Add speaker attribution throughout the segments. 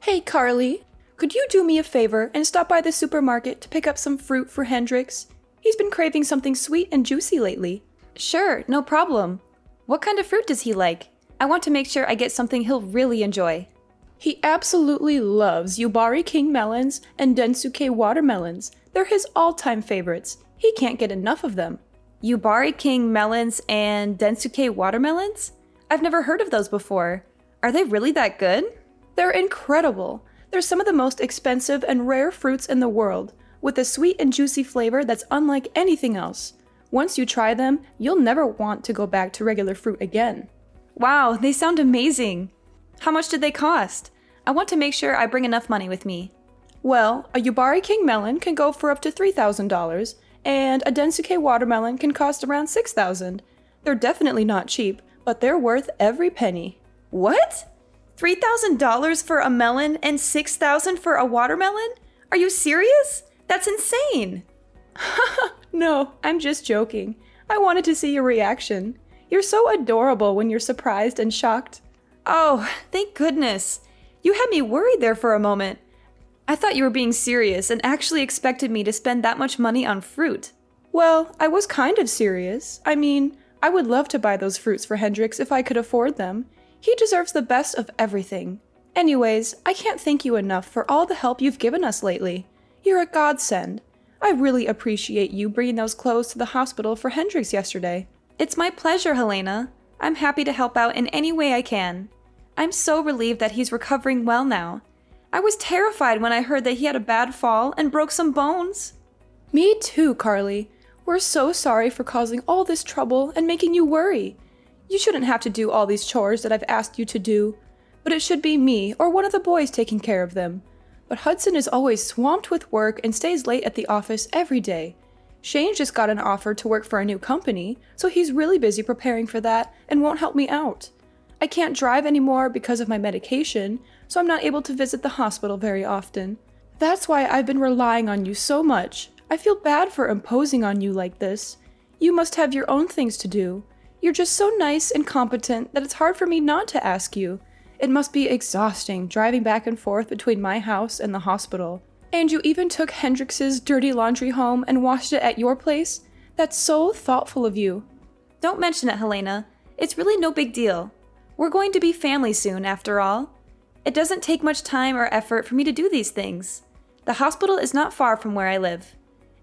Speaker 1: Hey, Carly, could you do me a favor and stop by the supermarket to pick up some fruit for Hendrix? He's been craving something sweet and juicy lately.
Speaker 2: Sure, no problem. What kind of fruit does he like? I want to make sure I get something he'll really enjoy.
Speaker 1: He absolutely loves Yubari King melons and Densuke watermelons. They're his all-time favorites. He can't get enough of them.
Speaker 2: Yubari King melons and Densuke watermelons? I've never heard of those before. Are they really that good?
Speaker 1: They're incredible. They're some of the most expensive and rare fruits in the world, with a sweet and juicy flavor that's unlike anything else. Once you try them, you'll never want to go back to regular fruit again.
Speaker 2: Wow, they sound amazing. How much did they cost? I want to make sure I bring enough money with me.
Speaker 1: Well, a Yubari King melon can go for up to $3,000, and a Densuke watermelon can cost around $6,000. They're definitely not cheap, but they're worth every penny.
Speaker 2: What? $3,000 for a melon and $6,000 for a watermelon? Are you serious? That's insane!
Speaker 1: No, I'm just joking. I wanted to see your reaction. You're so adorable when you're surprised and shocked.
Speaker 2: Oh, thank goodness. You had me worried there for a moment. I thought you were being serious and actually expected me to spend that much money on fruit.
Speaker 1: Well, I was kind of serious. I mean, I would love to buy those fruits for Hendrix if I could afford them. He deserves the best of everything. Anyways, I can't thank you enough for all the help you've given us lately. You're a godsend. I really appreciate you bringing those clothes to the hospital for Hendrix yesterday.
Speaker 2: It's my pleasure, Helena. I'm happy to help out in any way I can. I'm so relieved that he's recovering well now. I was terrified when I heard that he had a bad fall and broke some bones.
Speaker 1: Me too, Carly. We're so sorry for causing all this trouble and making you worry. You shouldn't have to do all these chores that I've asked you to do, but it should be me or one of the boys taking care of them. But Hudson is always swamped with work and stays late at the office every day. Shane just got an offer to work for a new company, so he's really busy preparing for that and won't help me out. I can't drive anymore because of my medication, so I'm not able to visit the hospital very often. That's why I've been relying on you so much. I feel bad for imposing on you like this. You must have your own things to do. You're just so nice and competent that it's hard for me not to ask you. It must be exhausting driving back and forth between my house and the hospital. And you even took Hendrix's dirty laundry home and washed it at your place? That's so thoughtful of you.
Speaker 2: Don't mention it, Helena. It's really no big deal. We're going to be family soon, after all. It doesn't take much time or effort for me to do these things. The hospital is not far from where I live.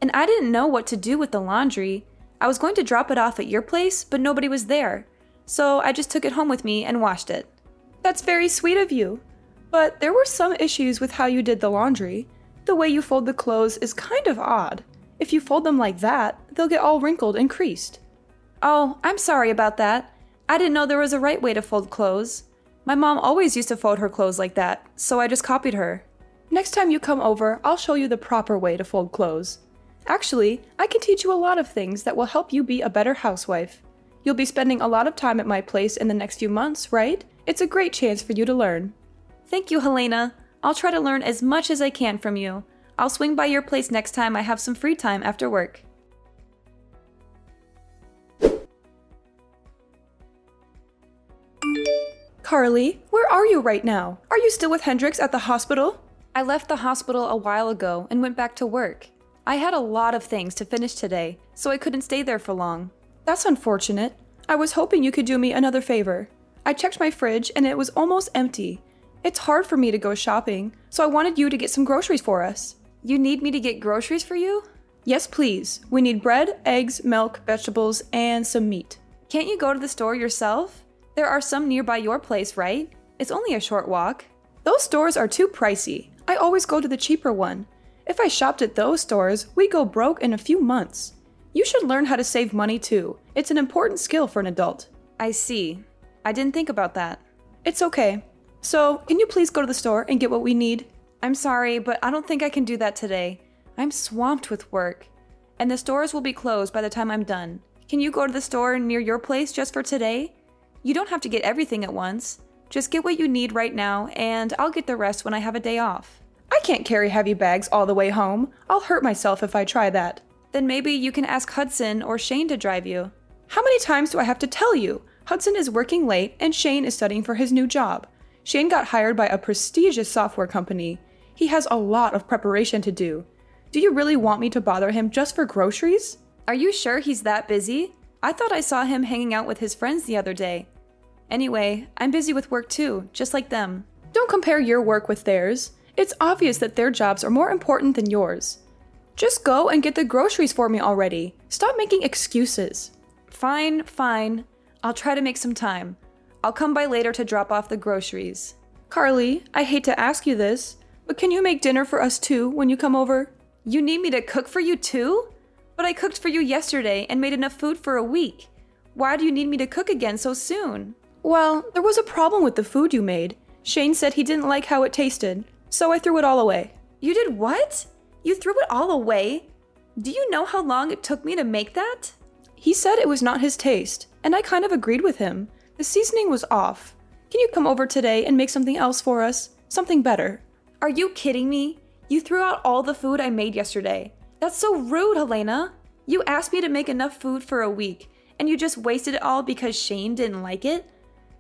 Speaker 2: And I didn't know what to do with the laundry. I was going to drop it off at your place, but nobody was there. So I just took it home with me and washed it.
Speaker 1: That's very sweet of you. But there were some issues with how you did the laundry. The way you fold the clothes is kind of odd. If you fold them like that, they'll get all wrinkled and creased.
Speaker 2: Oh, I'm sorry about that. I didn't know there was a right way to fold clothes. My mom always used to fold her clothes like that, so I just copied her.
Speaker 1: Next time you come over, I'll show you the proper way to fold clothes. Actually, I can teach you a lot of things that will help you be a better housewife. You'll be spending a lot of time at my place in the next few months, right? It's a great chance for you to learn.
Speaker 2: Thank you, Helena. I'll try to learn as much as I can from you. I'll swing by your place next time I have some free time after work.
Speaker 1: Carly, where are you right now? Are you still with Hendrix at the hospital?
Speaker 2: I left the hospital a while ago and went back to work. I had a lot of things to finish today, so I couldn't stay there for long.
Speaker 1: That's unfortunate. I was hoping you could do me another favor. I checked my fridge and it was almost empty. It's hard for me to go shopping, so I wanted you to get some groceries for us.
Speaker 2: You need me to get groceries for you?
Speaker 1: Yes, please. We need bread, eggs, milk, vegetables, and some meat.
Speaker 2: Can't you go to the store yourself? There are some nearby your place, right? It's only a short walk.
Speaker 1: Those stores are too pricey. I always go to the cheaper one. If I shopped at those stores, we'd go broke in a few months. You should learn how to save money too. It's an important skill for an adult.
Speaker 2: I see. I didn't think about that.
Speaker 1: It's okay. So, can you please go to the store and get what we need?
Speaker 2: I'm sorry, but I don't think I can do that today. I'm swamped with work. And the stores will be closed by the time I'm done. Can you go to the store near your place just for today? You don't have to get everything at once. Just get what you need right now, and I'll get the rest when I have a day off.
Speaker 1: I can't carry heavy bags all the way home. I'll hurt myself if I try that.
Speaker 2: Then maybe you can ask Hudson or Shane to drive you.
Speaker 1: How many times do I have to tell you? Hudson is working late and Shane is studying for his new job. Shane got hired by a prestigious software company. He has a lot of preparation to do. Do you really want me to bother him just for groceries?
Speaker 2: Are you sure he's that busy? I thought I saw him hanging out with his friends the other day. Anyway, I'm busy with work too, just like them.
Speaker 1: Don't compare your work with theirs. It's obvious that their jobs are more important than yours. Just go and get the groceries for me already. Stop making excuses.
Speaker 2: Fine, fine. I'll try to make some time. I'll come by later to drop off the groceries.
Speaker 1: Carly, I hate to ask you this, but can you make dinner for us too when you come over?
Speaker 2: You need me to cook for you too? But I cooked for you yesterday and made enough food for a week. Why do you need me to cook again so soon?
Speaker 1: Well, there was a problem with the food you made. Shane said he didn't like how it tasted, so I threw it all away.
Speaker 2: You did what? You threw it all away? Do you know how long it took me to make that?
Speaker 1: He said it was not his taste, and I kind of agreed with him. The seasoning was off. Can you come over today and make something else for us? Something better.
Speaker 2: Are you kidding me? You threw out all the food I made yesterday. That's so rude, Helena. You asked me to make enough food for a week, and you just wasted it all because Shane didn't like it?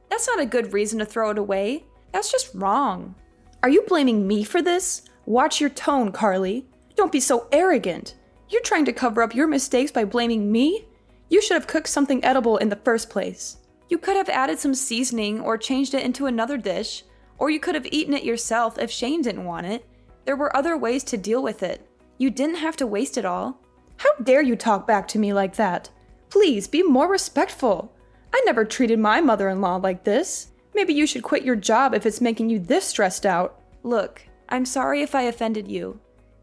Speaker 2: That's not a good reason to throw it away. That's just wrong.
Speaker 1: Are you blaming me for this? Watch your tone, Carly. Don't be so arrogant. You're trying to cover up your mistakes by blaming me? You should have cooked something edible in the first place.
Speaker 2: You could have added some seasoning or changed it into another dish, or you could have eaten it yourself if Shane didn't want it. There were other ways to deal with it. You didn't have to waste it all.
Speaker 1: How dare you talk back to me like that? Please be more respectful. I never treated my mother-in-law like this. Maybe you should quit your job if it's making you this stressed out.
Speaker 2: Look, I'm sorry if I offended you.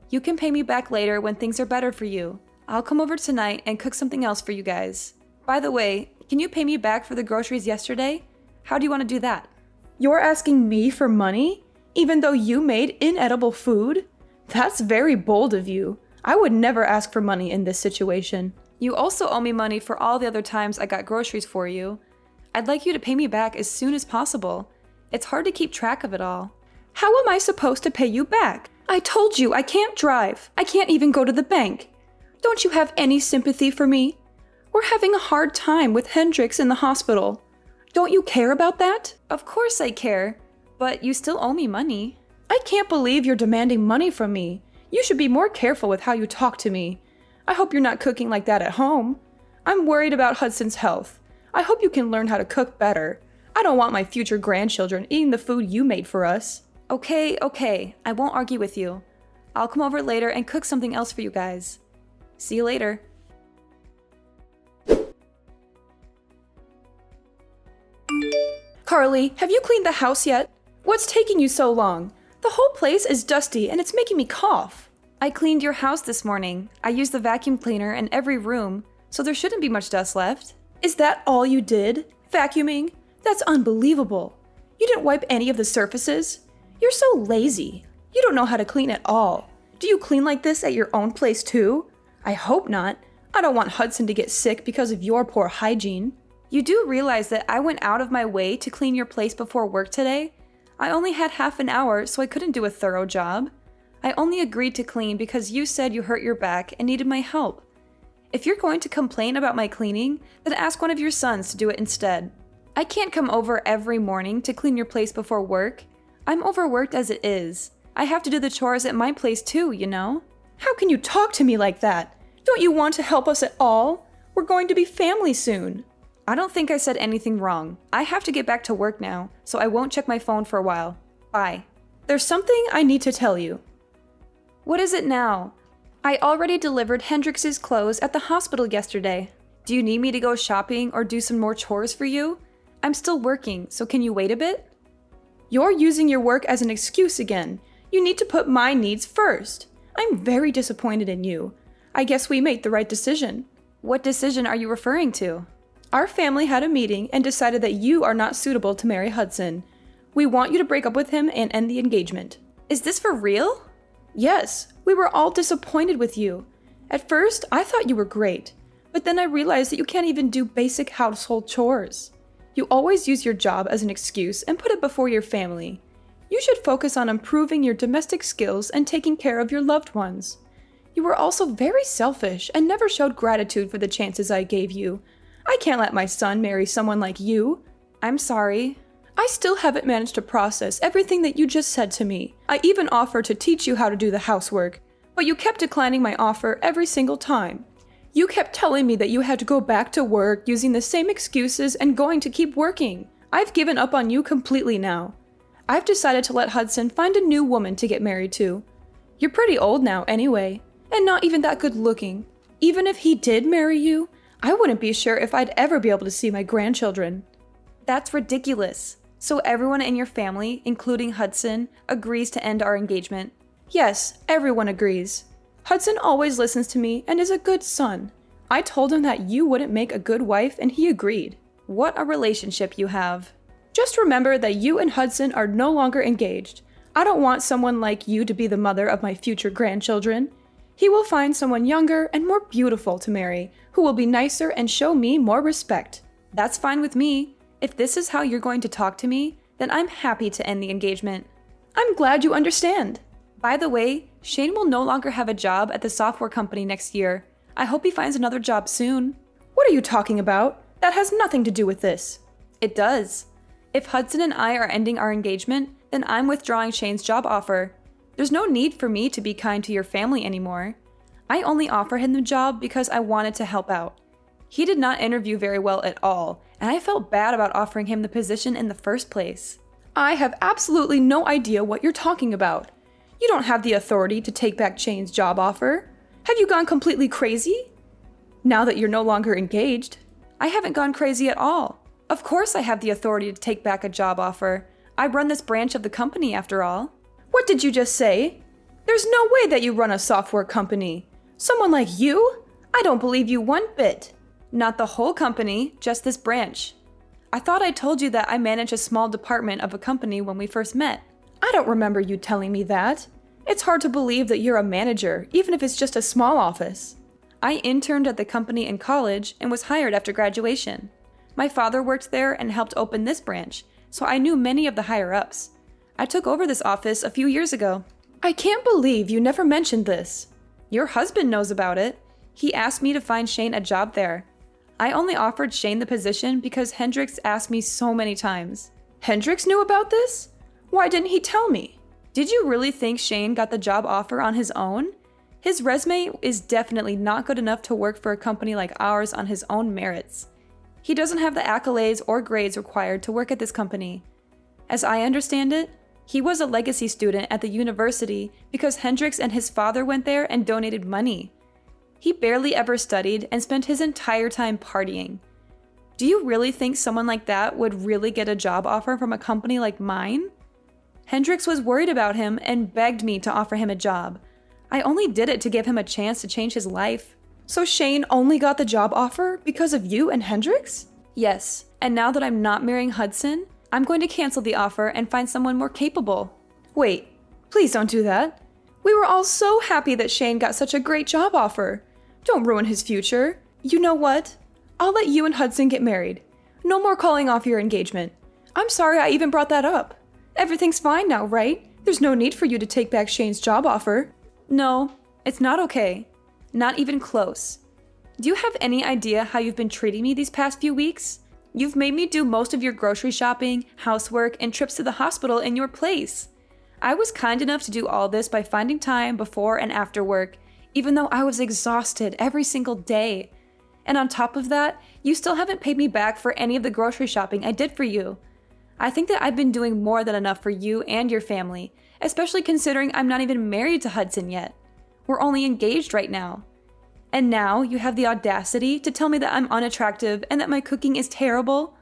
Speaker 2: You can pay me back later when things are better for you. I'll come over tonight and cook something else for you guys. By the way, can you pay me back for the groceries yesterday? How do you want to do that?
Speaker 1: You're asking me for money, even though you made inedible food? That's very bold of you. I would never ask for money in this situation.
Speaker 2: You also owe me money for all the other times I got groceries for you. I'd like you to pay me back as soon as possible. It's hard to keep track of it all.
Speaker 1: How am I supposed to pay you back? I told you I can't drive. I can't even go to the bank. Don't you have any sympathy for me? We're having a hard time with Hendrix in the hospital. Don't you care about that?
Speaker 2: Of course I care, but you still owe me money.
Speaker 1: I can't believe you're demanding money from me. You should be more careful with how you talk to me. I hope you're not cooking like that at home. I'm worried about Hudson's health. I hope you can learn how to cook better. I don't want my future grandchildren eating the food you made for us.
Speaker 2: Okay, I won't argue with you. I'll come over later and cook something else for you guys. See you later.
Speaker 1: Carly, have you cleaned the house yet? What's taking you so long? The whole place is dusty and it's making me cough.
Speaker 2: I cleaned your house this morning. I used the vacuum cleaner in every room, so there shouldn't be much dust left.
Speaker 1: Is that all you did? Vacuuming? That's unbelievable. You didn't wipe any of the surfaces? You're so lazy. You don't know how to clean at all. Do you clean like this at your own place too? I hope not. I don't want Hudson to get sick because of your poor hygiene.
Speaker 2: You do realize that I went out of my way to clean your place before work today? I only had half an hour, so I couldn't do a thorough job. I only agreed to clean because you said you hurt your back and needed my help. If you're going to complain about my cleaning, then ask one of your sons to do it instead. I can't come over every morning to clean your place before work. I'm overworked as it is. I have to do the chores at my place too, you know?
Speaker 1: How can you talk to me like that? Don't you want to help us at all? We're going to be family soon.
Speaker 2: I don't think I said anything wrong. I have to get back to work now, so I won't check my phone for a while. Bye.
Speaker 1: There's something I need to tell you.
Speaker 2: What is it now? I already delivered Hendrix's clothes at the hospital yesterday. Do you need me to go shopping or do some more chores for you? I'm still working, so can you wait a bit?
Speaker 1: You're using your work as an excuse again. You need to put my needs first. I'm very disappointed in you. I guess we made the right decision.
Speaker 2: What decision are you referring to?
Speaker 1: Our family had a meeting and decided that you are not suitable to marry Hudson. We want you to break up with him and end the engagement.
Speaker 2: Is this for real?
Speaker 1: Yes, we were all disappointed with you. At first, I thought you were great, but then I realized that you can't even do basic household chores. You always use your job as an excuse and put it before your family. You should focus on improving your domestic skills and taking care of your loved ones. You were also very selfish and never showed gratitude for the chances I gave you. I can't let my son marry someone like you.
Speaker 2: I'm sorry.
Speaker 1: I still haven't managed to process everything that you just said to me. I even offered to teach you how to do the housework, but you kept declining my offer every single time. You kept telling me that you had to go back to work using the same excuses and going to keep working. I've given up on you completely now. I've decided to let Hudson find a new woman to get married to. You're pretty old now anyway, and not even that good looking. Even if he did marry you, I wouldn't be sure if I'd ever be able to see my grandchildren.
Speaker 2: That's ridiculous. So everyone in your family, including Hudson, agrees to end our engagement?
Speaker 1: Yes, everyone agrees. Hudson always listens to me and is a good son. I told him that you wouldn't make a good wife and he agreed.
Speaker 2: What a relationship you have.
Speaker 1: Just remember that you and Hudson are no longer engaged. I don't want someone like you to be the mother of my future grandchildren. He will find someone younger and more beautiful to marry, who will be nicer and show me more respect.
Speaker 2: That's fine with me. If this is how you're going to talk to me, then I'm happy to end the engagement.
Speaker 1: I'm glad you understand.
Speaker 2: By the way, Shane will no longer have a job at the software company next year. I hope he finds another job soon.
Speaker 1: What are you talking about? That has nothing to do with this.
Speaker 2: It does. If Hudson and I are ending our engagement, then I'm withdrawing Shane's job offer. There's no need for me to be kind to your family anymore. I only offered him the job because I wanted to help out. He did not interview very well at all, and I felt bad about offering him the position in the first place.
Speaker 1: I have absolutely no idea what you're talking about. You don't have the authority to take back Shane's job offer. Have you gone completely crazy? Now that you're no longer engaged.
Speaker 2: I haven't gone crazy at all. Of course I have the authority to take back a job offer. I run this branch of the company after all.
Speaker 1: What did you just say? There's no way that you run a software company. Someone like you? I don't believe you one bit.
Speaker 2: Not the whole company, just this branch. I thought I told you that I manage a small department of a company when we first met.
Speaker 1: I don't remember you telling me that. It's hard to believe that you're a manager, even if it's just a small office.
Speaker 2: I interned at the company in college and was hired after graduation. My father worked there and helped open this branch, so I knew many of the higher-ups. I took over this office a few years ago.
Speaker 1: I can't believe you never mentioned this.
Speaker 2: Your husband knows about it. He asked me to find Shane a job there. I only offered Shane the position because Hendrix asked me so many times.
Speaker 1: Hendrix knew about this? Why didn't he tell me?
Speaker 2: Did you really think Shane got the job offer on his own? His resume is definitely not good enough to work for a company like ours on his own merits. He doesn't have the accolades or grades required to work at this company. As I understand it, he was a legacy student at the university because Hendrix and his father went there and donated money. He barely ever studied and spent his entire time partying. Do you really think someone like that would really get a job offer from a company like mine? Hendrix was worried about him and begged me to offer him a job. I only did it to give him a chance to change his life.
Speaker 1: So Shane only got the job offer because of you and Hendrix?
Speaker 2: Yes, and now that I'm not marrying Hudson, I'm going to cancel the offer and find someone more capable.
Speaker 1: Wait, please don't do that. We were all so happy that Shane got such a great job offer. Don't ruin his future. You know what? I'll let you and Hudson get married. No more calling off your engagement. I'm sorry I even brought that up. Everything's fine now, right? There's no need for you to take back Shane's job offer.
Speaker 2: No, it's not okay. Not even close. Do you have any idea how you've been treating me these past few weeks? You've made me do most of your grocery shopping, housework, and trips to the hospital in your place. I was kind enough to do all this by finding time before and after work, even though I was exhausted every single day. And on top of that, you still haven't paid me back for any of the grocery shopping I did for you. I think that I've been doing more than enough for you and your family, especially considering I'm not even married to Hudson yet. We're only engaged right now. And now you have the audacity to tell me that I'm unattractive and that my cooking is terrible?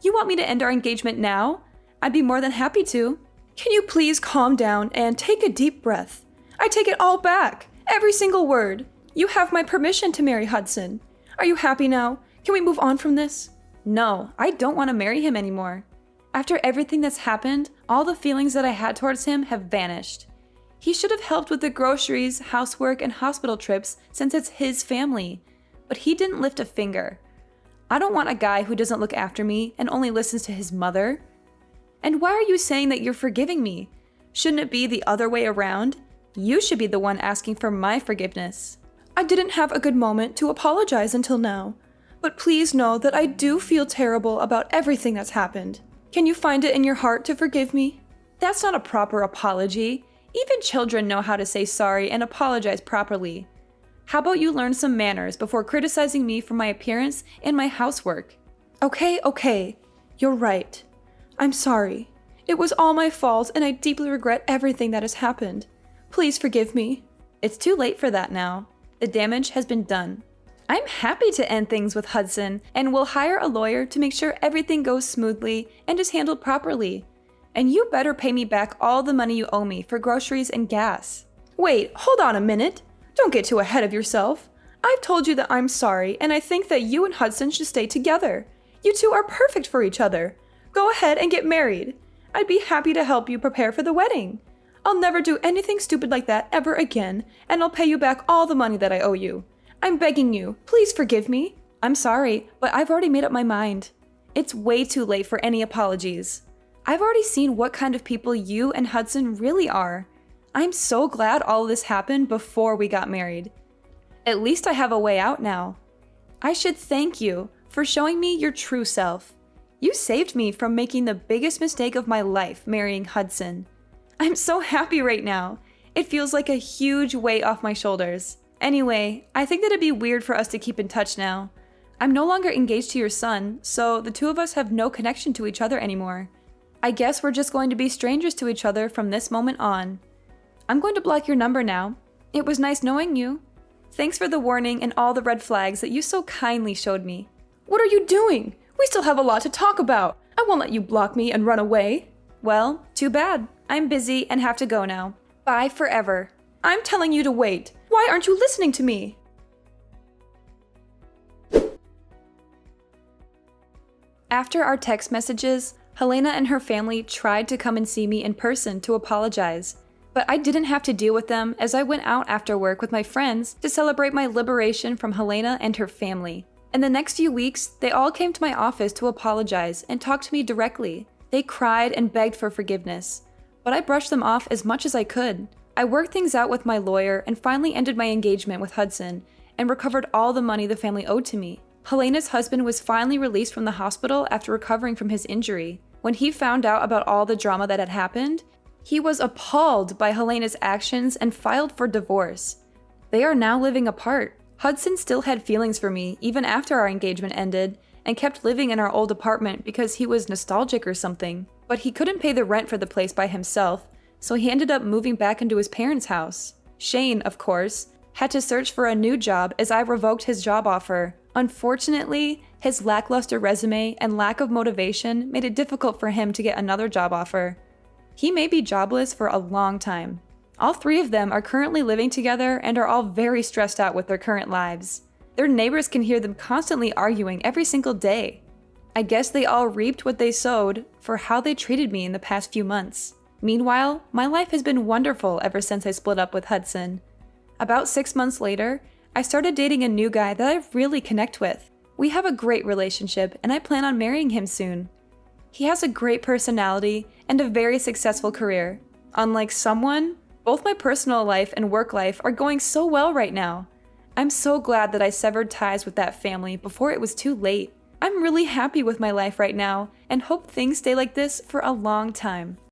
Speaker 2: You want me to end our engagement now? I'd be more than happy to.
Speaker 1: Can you please calm down and take a deep breath? I take it all back. Every single word. You have my permission to marry Hudson. Are you happy now? Can we move on from this?
Speaker 2: No, I don't want to marry him anymore. After everything that's happened, all the feelings that I had towards him have vanished. He should have helped with the groceries, housework, and hospital trips since it's his family, but he didn't lift a finger. I don't want a guy who doesn't look after me and only listens to his mother. And why are you saying that you're forgiving me? Shouldn't it be the other way around? You should be the one asking for my forgiveness.
Speaker 1: I didn't have a good moment to apologize until now, but please know that I do feel terrible about everything that's happened. Can you find it in your heart to forgive me?
Speaker 2: That's not a proper apology. Even children know how to say sorry and apologize properly. How about you learn some manners before criticizing me for my appearance and my housework?
Speaker 1: Okay. You're right. I'm sorry. It was all my fault, and I deeply regret everything that has happened. Please forgive me.
Speaker 2: It's too late for that now. The damage has been done. I'm happy to end things with Hudson, and will hire a lawyer to make sure everything goes smoothly and is handled properly. And you better pay me back all the money you owe me for groceries and gas.
Speaker 1: Wait, hold on a minute. Don't get too ahead of yourself. I've told you that I'm sorry, and I think that you and Hudson should stay together. You two are perfect for each other. Go ahead and get married. I'd be happy to help you prepare for the wedding. I'll never do anything stupid like that ever again, and I'll pay you back all the money that I owe you. I'm begging you, please forgive me.
Speaker 2: I'm sorry, but I've already made up my mind. It's way too late for any apologies. I've already seen what kind of people you and Hudson really are. I'm so glad all of this happened before we got married. At least I have a way out now. I should thank you for showing me your true self. You saved me from making the biggest mistake of my life, marrying Hudson. I'm so happy right now. It feels like a huge weight off my shoulders. Anyway, I think that it'd be weird for us to keep in touch now. I'm no longer engaged to your son, so the two of us have no connection to each other anymore. I guess we're just going to be strangers to each other from this moment on. I'm going to block your number now. It was nice knowing you. Thanks for the warning and all the red flags that you so kindly showed me.
Speaker 1: What are you doing? We still have a lot to talk about. I won't let you block me and run away.
Speaker 2: Well, too bad. I'm busy and have to go now. Bye forever.
Speaker 1: I'm telling you to wait. Why aren't you listening to me?
Speaker 2: After our text messages, Helena and her family tried to come and see me in person to apologize. But I didn't have to deal with them as I went out after work with my friends to celebrate my liberation from Helena and her family. In the next few weeks, they all came to my office to apologize and talk to me directly. They cried and begged for forgiveness, but I brushed them off as much as I could. I worked things out with my lawyer and finally ended my engagement with Hudson and recovered all the money the family owed to me. Helena's husband was finally released from the hospital after recovering from his injury. When he found out about all the drama that had happened, he was appalled by Helena's actions and filed for divorce. They are now living apart. Hudson still had feelings for me even after our engagement ended and kept living in our old apartment because he was nostalgic or something. But he couldn't pay the rent for the place by himself, so he ended up moving back into his parents' house. Shane, of course, had to search for a new job as I revoked his job offer. Unfortunately, his lackluster resume and lack of motivation made it difficult for him to get another job offer. He may be jobless for a long time. All three of them are currently living together and are all very stressed out with their current lives. Their neighbors can hear them constantly arguing every single day. I guess they all reaped what they sowed for how they treated me in the past few months. Meanwhile, my life has been wonderful ever since I split up with Hudson. About 6 months later, I started dating a new guy that I really connect with. We have a great relationship and I plan on marrying him soon. He has a great personality and a very successful career. Unlike someone, both my personal life and work life are going so well right now. I'm so glad that I severed ties with that family before it was too late. I'm really happy with my life right now and hope things stay like this for a long time.